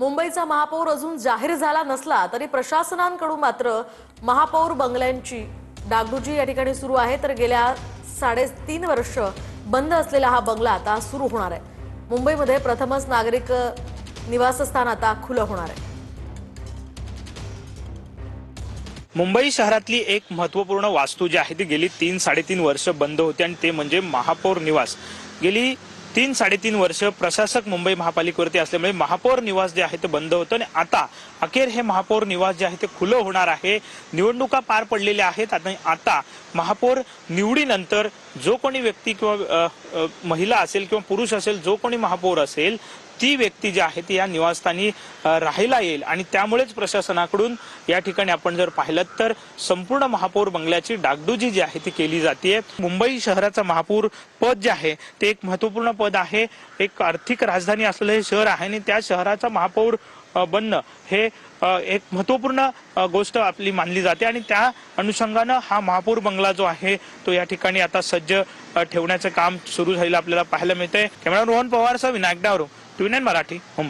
मुंबईचा महापौर अजून जाहीर झाला नसला तरी प्रशासनाकडून मात्र महापौर बंगल्यांची डागडुजी या ठिकाणी सुरू आहे। तर गेल्या 3.5 वर्ष बंद असलेला हा बंगला आता सुरू होणार आहे। मुंबईमध्ये प्रथमच नागरिक निवासस्थान आता खुलं होणार आहे। मुंबई शहरातली एक महत्त्वपूर्ण वास्तू जी आहे ती गेली 3-3.5 वर्ष बंद होती आणि ते म्हणजे महापौर निवास। गेली 3-3.5 वर्ष प्रशासक मुंबई महापालिकेवरती असल्यामुळे महापौर निवास जे आहे ते बंद होतं आणि आता अखेर हे महापौर निवास जे आहे ते खुलं होणार आहे। निवडणुका पार पडलेल्या आहेत आणि आता महापौर निवडीनंतर जो कोणी व्यक्ती किंवा महिला असेल किंवा पुरुष असेल, जो कोणी महापौर असेल ती व्यक्ती जी आहे ती या निवासस्थानी राहायला येईल आणि त्यामुळेच प्रशासनाकडून या ठिकाणी आपण जर पाहिलं तर संपूर्ण महापौर बंगल्याची डागडुजी जी आहे ती केली जाते। मुंबई शहराचा महापौर पद जे आहे ते एक महत्त्वपूर्ण पद आहे। एक आर्थिक राजधानी असलेलं हे शहर आहे आणि त्या शहराचा महापौर बनणं हे एक महत्त्वपूर्ण गोष्ट आपली मानली जाते आणि त्या अनुषंगानं हा महापौर बंगला जो आहे तो या ठिकाणी आता सज्ज ठेवण्याचं काम सुरू झालेलं आपल्याला पाहायला मिळतंय। कॅमेरामॅन रोहन पवारसह विनायक डावरे, TVN मराठी, मुंबई।